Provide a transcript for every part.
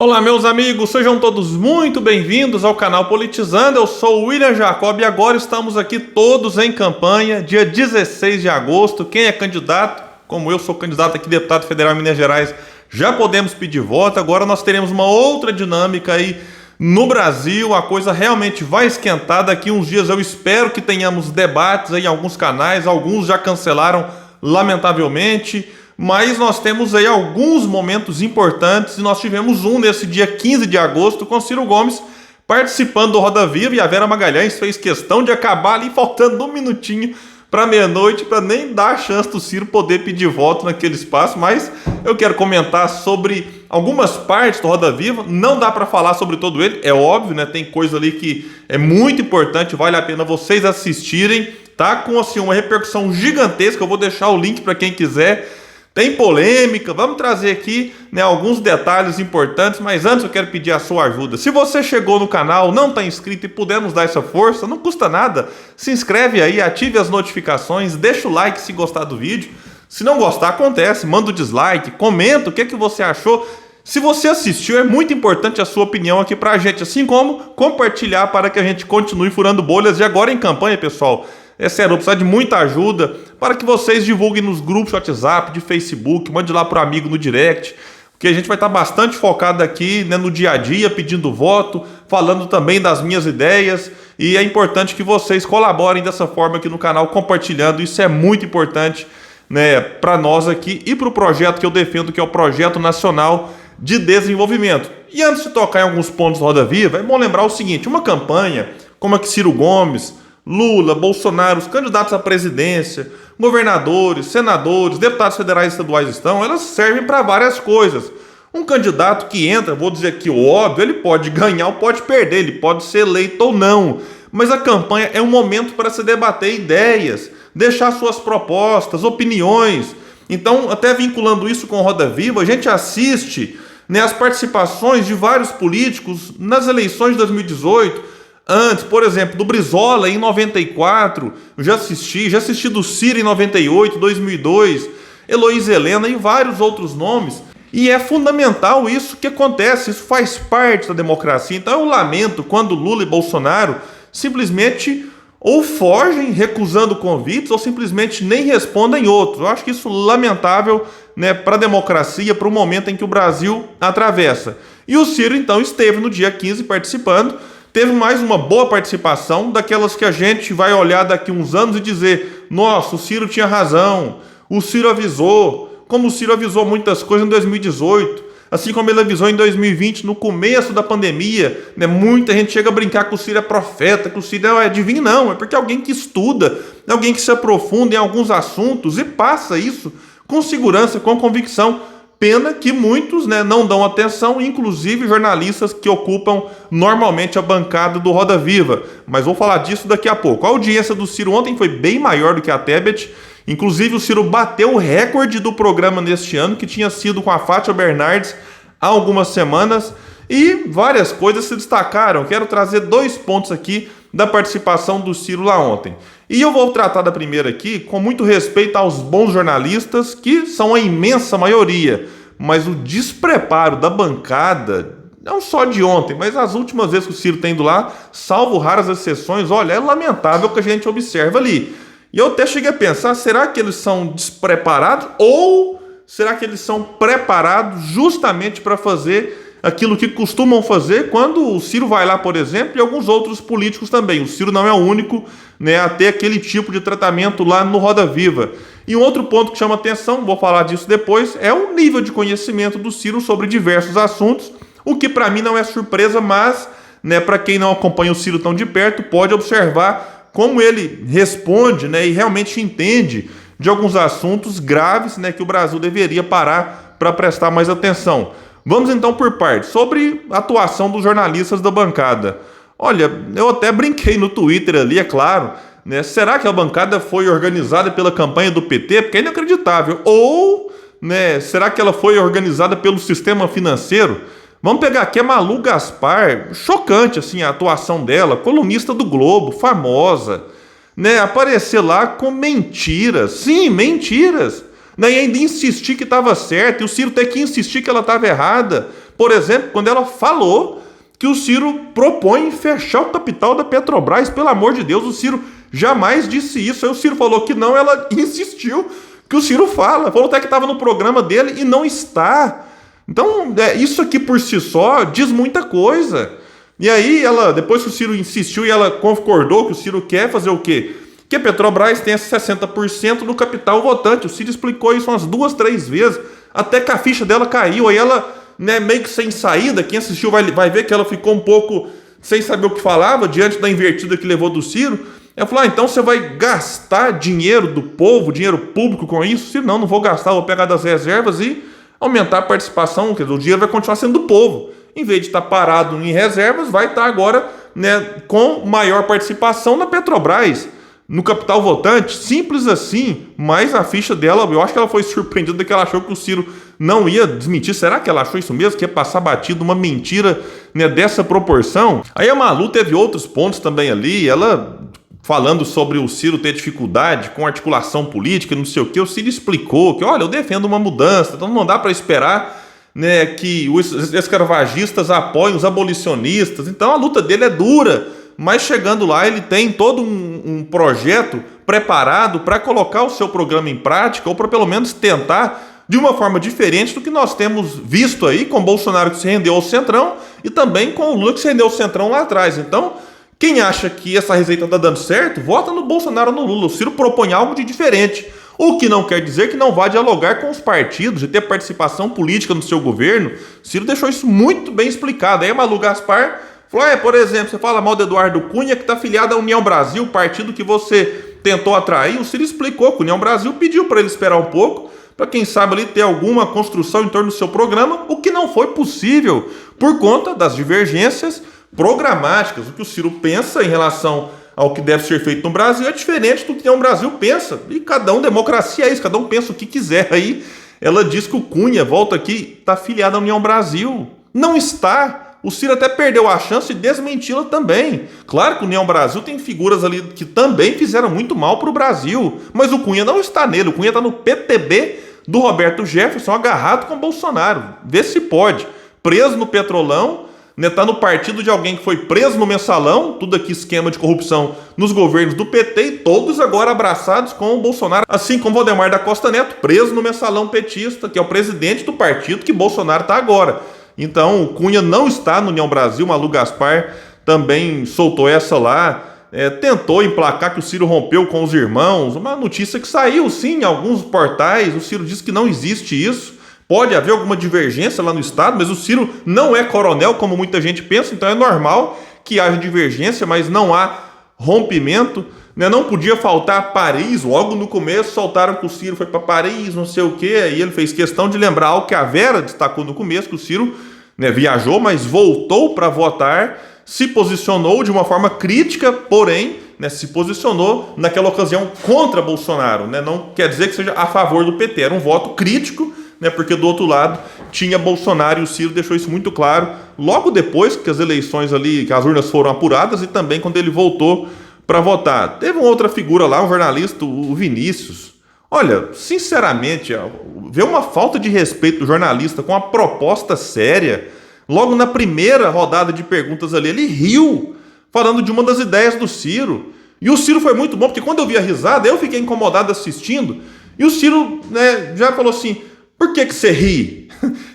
Olá, meus amigos, sejam todos muito bem-vindos ao canal Politizando. Eu sou o William Jacob e agora estamos aqui todos em campanha, dia 16 de agosto. Quem é candidato, como eu sou candidato aqui, deputado federal em Minas Gerais, já podemos pedir voto. Agora nós teremos uma outra dinâmica aí no Brasil. A coisa realmente vai esquentar. Daqui uns dias eu espero que tenhamos debates aí em alguns canais, alguns já cancelaram, lamentavelmente. Mas nós temos aí alguns momentos importantes e nós tivemos um nesse dia 15 de agosto com Ciro Gomes participando do Roda Viva e a Vera Magalhães fez questão de acabar ali faltando um minutinho para meia-noite para nem dar a chance do Ciro poder pedir voto naquele espaço. Mas eu quero comentar sobre algumas partes do Roda Viva. Não dá para falar sobre todo ele, é óbvio, né? Tem coisa ali que é muito importante, vale a pena vocês assistirem. Tá com assim uma repercussão gigantesca. Eu vou deixar o link para quem quiser. Tem polêmica, vamos trazer aqui, né, alguns detalhes importantes, mas antes eu quero pedir a sua ajuda. Se você chegou no canal, não está inscrito e puder nos dar essa força, não custa nada, se inscreve aí, ative as notificações, deixa o like se gostar do vídeo. Se não gostar, acontece, manda o dislike, comenta o que você achou. Se você assistiu, é muito importante a sua opinião aqui pra gente, assim como compartilhar para que a gente continue furando bolhas. E agora em campanha, pessoal, é sério, eu preciso de muita ajuda para que vocês divulguem nos grupos de WhatsApp, de Facebook, mande lá para o amigo no direct, porque a gente vai estar bastante focado aqui, né, no dia a dia, pedindo voto, falando também das minhas ideias, e é importante que vocês colaborem dessa forma aqui no canal, compartilhando. Isso é muito importante, né, para nós aqui e para o projeto que eu defendo, que é o Projeto Nacional de Desenvolvimento. E antes de tocar em alguns pontos do Roda Viva, é bom lembrar o seguinte: uma campanha como a que Ciro Gomes, Lula, Bolsonaro, os candidatos à presidência, governadores, senadores, deputados federais e estaduais estão, elas servem para várias coisas. Um candidato que entra, vou dizer aqui o óbvio, ele pode ganhar ou pode perder, ele pode ser eleito ou não. Mas a campanha é um momento para se debater ideias, deixar suas propostas, opiniões. Então, até vinculando isso com o Roda Viva, a gente assiste, né, as participações de vários políticos nas eleições de 2018, antes, por exemplo, do Brizola em 94, eu já assisti do Ciro em 98, 2002, Heloísa Helena e vários outros nomes. E é fundamental isso que acontece, isso faz parte da democracia. Então eu lamento quando Lula e Bolsonaro simplesmente ou fogem recusando convites ou simplesmente nem respondem outros. Eu acho que isso é lamentável, né, para a democracia, para o momento em que o Brasil atravessa. E o Ciro então esteve no dia 15 participando. Teve mais uma boa participação, daquelas que a gente vai olhar daqui uns anos e dizer: nossa, o Ciro tinha razão, o Ciro avisou, como o Ciro avisou muitas coisas em 2018, assim como ele avisou em 2020, no começo da pandemia, né? Muita gente chega a brincar que o Ciro é profeta, que o Ciro é adivinho. Não, é porque é alguém que estuda, é alguém que se aprofunda em alguns assuntos e passa isso com segurança, com convicção. Pena que muitos, né, não dão atenção, inclusive jornalistas que ocupam normalmente a bancada do Roda Viva. Mas vou falar disso daqui a pouco. A audiência do Ciro ontem foi bem maior do que a Tebet. Inclusive o Ciro bateu o recorde do programa neste ano, que tinha sido com a Fátima Bernardes há algumas semanas. E várias coisas se destacaram. Quero trazer dois pontos aqui da participação do Ciro lá ontem. E eu vou tratar da primeira aqui com muito respeito aos bons jornalistas, que são a imensa maioria. Mas o despreparo da bancada, não só de ontem, mas as últimas vezes que o Ciro tem ido lá, salvo raras exceções, olha, é lamentável o que a gente observa ali. E eu até cheguei a pensar, será que eles são despreparados ou será que eles são preparados justamente para fazer aquilo que costumam fazer quando o Ciro vai lá, por exemplo, e alguns outros políticos também. O Ciro não é o único, né, a ter aquele tipo de tratamento lá no Roda Viva. E um outro ponto que chama atenção, vou falar disso depois, é o nível de conhecimento do Ciro sobre diversos assuntos, o que para mim não é surpresa, mas, né, para quem não acompanha o Ciro tão de perto, pode observar como ele responde, né, e realmente entende de alguns assuntos graves, né, que o Brasil deveria parar para prestar mais atenção. Vamos então por partes. Sobre a atuação dos jornalistas da bancada. Olha, eu até brinquei no Twitter ali, é claro, né? Será que a bancada foi organizada pela campanha do PT? Porque é inacreditável. Ou, né, será que ela foi organizada pelo sistema financeiro? Vamos pegar aqui a Malu Gaspar, chocante assim a atuação dela, colunista do Globo, famosa, né? Aparecer lá com mentiras, sim, mentiras. E ainda insistir que estava certo, e o Ciro ter que insistir que ela estava errada. Por exemplo, quando ela falou que o Ciro propõe fechar o capital da Petrobras. Pelo amor de Deus, o Ciro jamais disse isso. Aí o Ciro falou que não, ela insistiu que o Ciro fala. Falou até que estava no programa dele e não está. Então, isso aqui por si só diz muita coisa. E aí, depois que o Ciro insistiu e ela concordou que o Ciro quer fazer o quê? Que a Petrobras tenha 60% do capital votante. O Ciro explicou isso umas 2, 3 vezes, até que a ficha dela caiu. Aí ela, meio que sem saída, quem assistiu vai ver que ela ficou um pouco sem saber o que falava, diante da invertida que levou do Ciro. Ela falou, então você vai gastar dinheiro do povo, dinheiro público com isso? Ciro, não vou gastar, vou pegar das reservas e aumentar a participação, quer dizer, o dinheiro vai continuar sendo do povo. Em vez de estar parado em reservas, vai estar agora com maior participação na Petrobras, no capital votante, simples assim. Mas a ficha dela, eu acho que ela foi surpreendida que ela achou que o Ciro não ia desmentir. Será que ela achou isso mesmo? Que ia passar batido uma mentira dessa proporção? Aí a Malu teve outros pontos também ali, ela falando sobre o Ciro ter dificuldade com articulação política, não sei o que, o Ciro explicou que, olha, eu defendo uma mudança, então não dá para esperar que os escravagistas apoiem os abolicionistas. Então a luta dele é dura, mas chegando lá ele tem todo um projeto preparado para colocar o seu programa em prática, ou para pelo menos tentar de uma forma diferente do que nós temos visto aí com Bolsonaro, que se rendeu ao Centrão, e também com o Lula, que se rendeu ao Centrão lá atrás. Então, quem acha que essa receita está dando certo, vota no Bolsonaro ou no Lula. O Ciro propõe algo de diferente. O que não quer dizer que não vá dialogar com os partidos e ter participação política no seu governo. O Ciro deixou isso muito bem explicado. Aí a Malu Gaspar falou, por exemplo, você fala mal do Eduardo Cunha, que está afiliado à União Brasil, partido que você tentou atrair. O Ciro explicou que a União Brasil pediu para ele esperar um pouco, para quem sabe ali ter alguma construção em torno do seu programa, o que não foi possível por conta das divergências programáticas. O que o Ciro pensa em relação ao que deve ser feito no Brasil é diferente do que o Brasil pensa. E cada um, democracia é isso, cada um pensa o que quiser. Aí ela diz que o Cunha, volta aqui, está afiliado à União Brasil. Não está. O Ciro até perdeu a chance de desmenti-la também. Claro que a União Brasil tem figuras ali que também fizeram muito mal para o Brasil, mas o Cunha não está nele. O Cunha está no PTB do Roberto Jefferson, agarrado com o Bolsonaro. Vê se pode. Preso no Petrolão, está no partido de alguém que foi preso no Mensalão, tudo aqui esquema de corrupção nos governos do PT, e todos agora abraçados com o Bolsonaro, assim como Valdemar da Costa Neto, preso no Mensalão petista, que é o presidente do partido que Bolsonaro está agora. Então, o Cunha não está no União Brasil. Malu Gaspar também soltou essa lá, tentou emplacar que o Ciro rompeu com os irmãos, uma notícia que saiu sim em alguns portais. O Ciro disse que não existe isso. Pode haver alguma divergência lá no Estado, mas o Ciro não é coronel, como muita gente pensa, então é normal que haja divergência, mas não há rompimento. Não podia faltar Paris, logo no começo soltaram que o Ciro foi para Paris, não sei o quê, e ele fez questão de lembrar algo que a Vera destacou no começo, que o Ciro viajou, mas voltou para votar, se posicionou de uma forma crítica, porém se posicionou naquela ocasião contra Bolsonaro. Não quer dizer que seja a favor do PT, era um voto crítico, porque do outro lado tinha Bolsonaro, e o Ciro deixou isso muito claro logo depois que as eleições ali, que as urnas foram apuradas, e também quando ele voltou para votar. Teve uma outra figura lá, um jornalista, o Vinícius. Olha, sinceramente, vê uma falta de respeito do jornalista com uma proposta séria. Logo na primeira rodada de perguntas ali, ele riu, falando de uma das ideias do Ciro. E o Ciro foi muito bom, porque quando eu vi a risada, eu fiquei incomodado assistindo, e o Ciro já falou assim, por que você ri?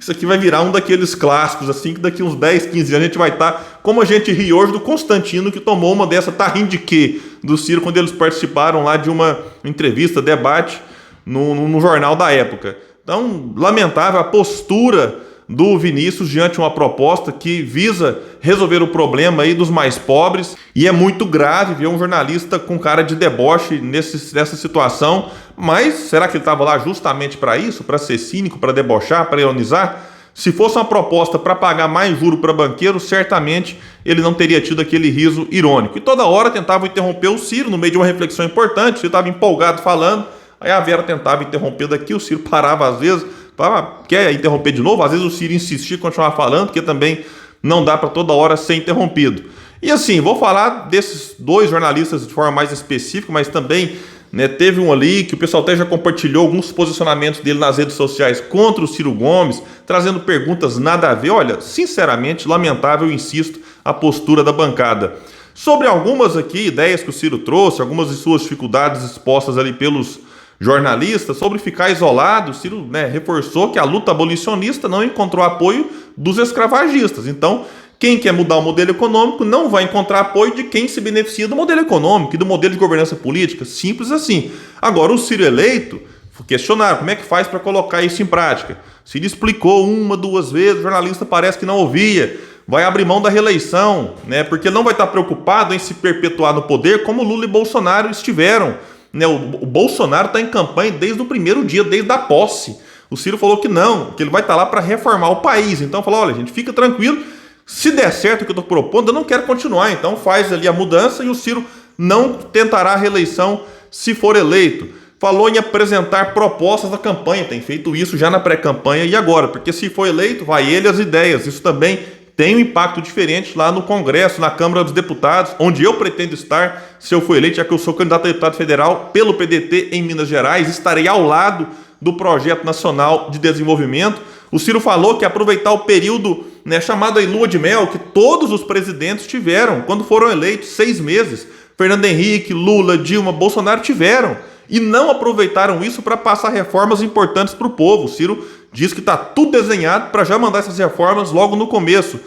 Isso aqui vai virar um daqueles clássicos, assim, que daqui uns 10, 15 anos a gente vai estar como a gente ri hoje do Constantino, que tomou uma dessa, tá rindo de quê? Do Ciro, quando eles participaram lá de uma entrevista, debate, no jornal da época. Então, lamentável a postura do Vinícius diante de uma proposta que visa resolver o problema aí dos mais pobres, e é muito grave ver um jornalista com cara de deboche nessa situação. Mas será que ele estava lá justamente para isso? Para ser cínico, para debochar, para ironizar? Se fosse uma proposta para pagar mais juro para banqueiro, certamente ele não teria tido aquele riso irônico. E toda hora tentava interromper o Ciro no meio de uma reflexão importante. O Ciro estava empolgado falando, aí a Vera tentava interromper daqui, o Ciro parava às vezes, falava, quer interromper de novo? Às vezes o Ciro insistia em continuar falando, porque também não dá para toda hora ser interrompido. E assim, vou falar desses dois jornalistas de forma mais específica, mas também né? Teve um ali que o pessoal até já compartilhou alguns posicionamentos dele nas redes sociais contra o Ciro Gomes, trazendo perguntas nada a ver. Olha, sinceramente, lamentável, eu insisto, a postura da bancada. Sobre algumas aqui ideias que o Ciro trouxe, algumas de suas dificuldades expostas ali pelos jornalistas, sobre ficar isolado, o Ciro, né, reforçou que a luta abolicionista não encontrou apoio dos escravagistas. Então, quem quer mudar o modelo econômico não vai encontrar apoio de quem se beneficia do modelo econômico e do modelo de governança política. Simples assim. Agora, o Ciro eleito, questionaram como é que faz para colocar isso em prática. O Ciro explicou uma, duas vezes, o jornalista parece que não ouvia. Vai abrir mão da reeleição, né, porque não vai estar preocupado em se perpetuar no poder como Lula e Bolsonaro estiveram. Né, o Bolsonaro está em campanha desde o primeiro dia, desde a posse. O Ciro falou que não, que ele vai estar lá para reformar o país. Então falou, olha, gente, fica tranquilo, se der certo o que eu estou propondo, eu não quero continuar. Então faz ali a mudança e o Ciro não tentará a reeleição se for eleito. Falou em apresentar propostas da campanha, tem feito isso já na pré-campanha e agora, porque se for eleito, vai ele as ideias. Isso também tem um impacto diferente lá no Congresso, na Câmara dos Deputados, onde eu pretendo estar, se eu for eleito, já que eu sou candidato a deputado federal pelo PDT em Minas Gerais, estarei ao lado do Projeto Nacional de Desenvolvimento. O Ciro falou que aproveitar o período, né, chamado aí lua de mel, que todos os presidentes tiveram quando foram eleitos, 6 meses. Fernando Henrique, Lula, Dilma, Bolsonaro tiveram e não aproveitaram isso para passar reformas importantes para o povo. O Ciro diz que está tudo desenhado para já mandar essas reformas logo no começo.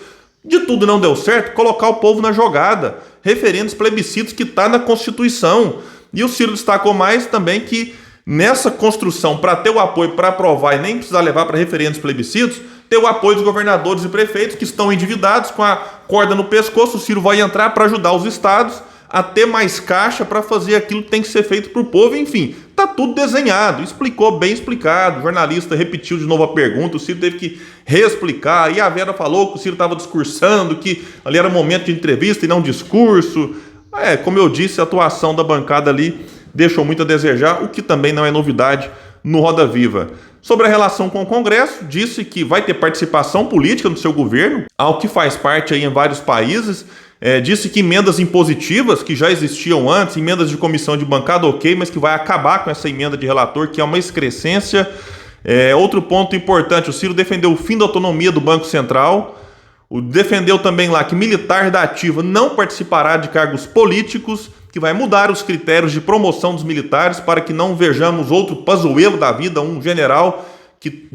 De tudo não deu certo, colocar o povo na jogada, referendos plebiscitos que está na Constituição. E o Ciro destacou mais também que nessa construção, para ter o apoio para aprovar e nem precisar levar para referendos plebiscitos, ter o apoio dos governadores e prefeitos que estão endividados com a corda no pescoço. O Ciro vai entrar para ajudar os estados a ter mais caixa para fazer aquilo que tem que ser feito para o povo. Enfim, tá tudo desenhado, explicou bem explicado. O jornalista repetiu de novo a pergunta, o Ciro teve que reexplicar, e a Vera falou que o Ciro estava discursando, que ali era momento de entrevista e não discurso. Como eu disse, a atuação da bancada ali deixou muito a desejar, o que também não é novidade no Roda Viva. Sobre a relação com o Congresso, disse que vai ter participação política no seu governo, ao que faz parte aí em vários países. Disse que emendas impositivas, que já existiam antes, emendas de comissão de bancada, ok, mas que vai acabar com essa emenda de relator, que é uma excrescência. Outro ponto importante, o Ciro defendeu o fim da autonomia do Banco Central, defendeu também lá que militar da ativa não participará de cargos políticos, que vai mudar os critérios de promoção dos militares para que não vejamos outro Pazuello da vida, um general que,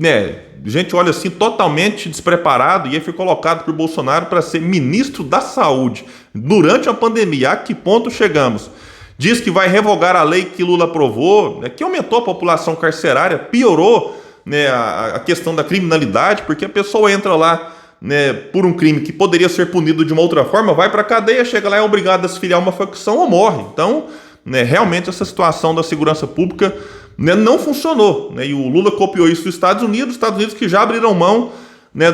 gente, olha assim, totalmente despreparado, e aí foi colocado por Bolsonaro para ser ministro da Saúde durante a pandemia. A que ponto chegamos? Diz que vai revogar a lei que Lula aprovou, que aumentou a população carcerária, piorou, a questão da criminalidade, porque a pessoa entra lá, por um crime que poderia ser punido de uma outra forma, vai para a cadeia, chega lá, é obrigado a se filiar a uma facção ou morre. Então, realmente essa situação da segurança pública não funcionou, e o Lula copiou isso dos Estados Unidos que já abriram mão,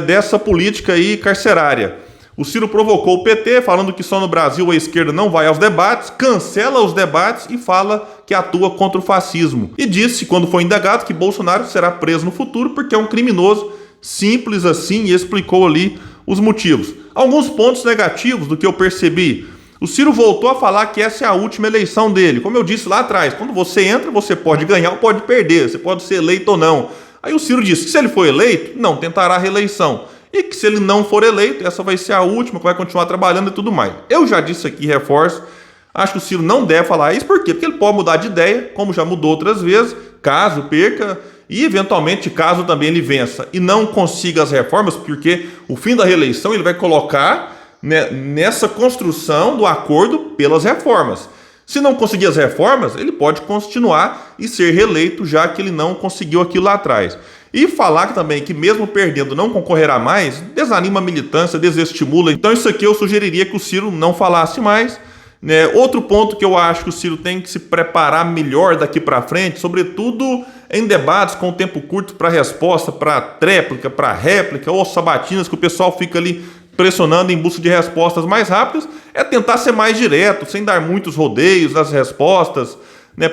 dessa política aí carcerária. O Ciro provocou o PT, falando que só no Brasil a esquerda não vai aos debates, cancela os debates e fala que atua contra o fascismo. E disse, quando foi indagado, que Bolsonaro será preso no futuro porque é um criminoso, simples assim, e explicou ali os motivos. Alguns pontos negativos do que eu percebi. O Ciro voltou a falar que essa é a última eleição dele. Como eu disse lá atrás, quando você entra, você pode ganhar ou pode perder, você pode ser eleito ou não. Aí o Ciro disse que se ele for eleito, não tentará a reeleição. E que se ele não for eleito, essa vai ser a última, que vai continuar trabalhando e tudo mais. Eu já disse aqui, reforço, acho que o Ciro não deve falar isso. Por quê? Porque ele pode mudar de ideia, como já mudou outras vezes, caso perca, e eventualmente caso também ele vença e não consiga as reformas, porque o fim da reeleição ele vai colocar nessa construção do acordo pelas reformas. Se não conseguir as reformas, ele pode continuar e ser reeleito, já que ele não conseguiu aquilo lá atrás. E falar também que mesmo perdendo não concorrerá mais, desanima a militância, desestimula. Então isso aqui eu sugeriria que o Ciro não falasse mais. Outro ponto que eu acho que o Ciro tem que se preparar melhor daqui para frente, sobretudo em debates com tempo curto para resposta, para tréplica, para réplica ou sabatinas que o pessoal fica ali pressionando em busca de respostas mais rápidas, é tentar ser mais direto, sem dar muitos rodeios nas respostas,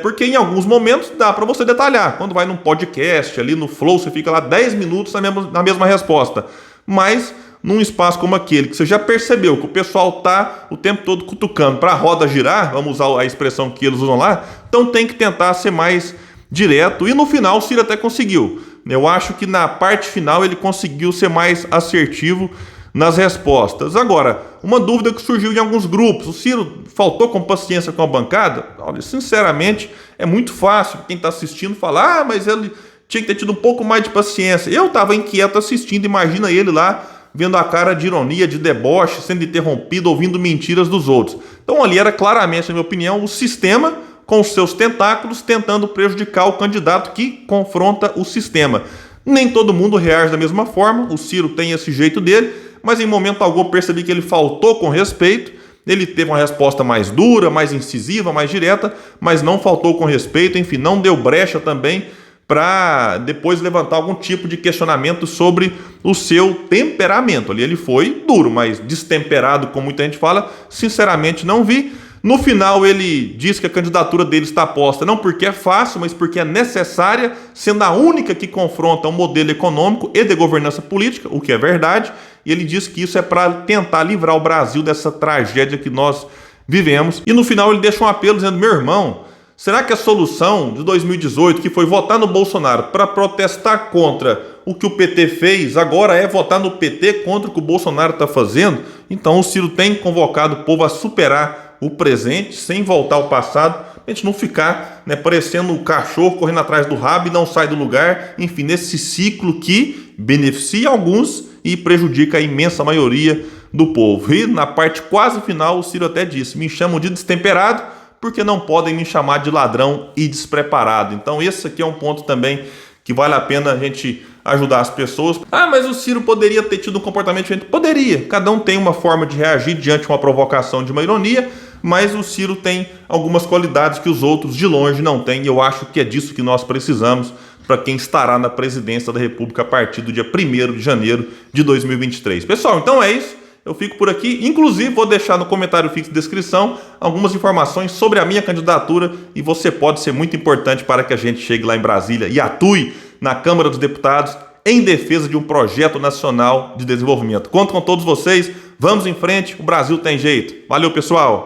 porque em alguns momentos dá para você detalhar. Quando vai num podcast, ali no Flow, você fica lá 10 minutos na mesma resposta. Mas num espaço como aquele, que você já percebeu que o pessoal está o tempo todo cutucando para a roda girar, vamos usar a expressão que eles usam lá, Então tem que tentar ser mais direto, e no final o Ciro até conseguiu. Eu acho que na parte final ele conseguiu ser mais assertivo nas respostas. Agora, uma dúvida que surgiu em alguns grupos: o Ciro faltou com paciência com a bancada? Olha, sinceramente, é muito fácil quem está assistindo falar, mas ele tinha que ter tido um pouco mais de paciência. Eu estava inquieto assistindo, imagina ele lá vendo a cara de ironia, de deboche, sendo interrompido, ouvindo mentiras dos outros. Então ali era claramente, na minha opinião, o sistema com os seus tentáculos tentando prejudicar o candidato que confronta o sistema. Nem todo mundo reage da mesma forma, o Ciro tem esse jeito dele, mas em momento algum eu percebi que ele faltou com respeito. Ele teve uma resposta mais dura, mais incisiva, mais direta, mas não faltou com respeito, enfim, não deu brecha também para depois levantar algum tipo de questionamento sobre o seu temperamento. Ali ele foi duro, mas destemperado, como muita gente fala, sinceramente não vi. No final ele diz que a candidatura dele está posta não porque é fácil, mas porque é necessária, sendo a única que confronta um modelo econômico e de governança política, o que é verdade, e ele diz que isso é para tentar livrar o Brasil dessa tragédia que nós vivemos. E no final ele deixa um apelo dizendo: meu irmão, será que a solução de 2018, que foi votar no Bolsonaro para protestar contra o que o PT fez, agora é votar no PT contra o que o Bolsonaro está fazendo? Então o Ciro tem convocado o povo a superar o presente, sem voltar ao passado, a gente não ficar, parecendo um cachorro correndo atrás do rabo e não sai do lugar, enfim, nesse ciclo que beneficia alguns e prejudica a imensa maioria do povo. E na parte quase final o Ciro até disse: me chamam de destemperado porque não podem me chamar de ladrão e despreparado. Então esse aqui é um ponto também que vale a pena a gente ajudar as pessoas. Ah, mas o Ciro poderia ter tido um comportamento diferente. Poderia, cada um tem uma forma de reagir diante de uma provocação, de uma ironia, mas o Ciro tem algumas qualidades que os outros de longe não têm, e eu acho que é disso que nós precisamos para quem estará na presidência da República a partir do dia 1º de janeiro de 2023. Pessoal, então é isso. Eu fico por aqui. Inclusive, vou deixar no comentário fixo de descrição algumas informações sobre a minha candidatura, e você pode ser muito importante para que a gente chegue lá em Brasília e atue na Câmara dos Deputados em defesa de um projeto nacional de desenvolvimento. Conto com todos vocês. Vamos em frente. O Brasil tem jeito. Valeu, pessoal!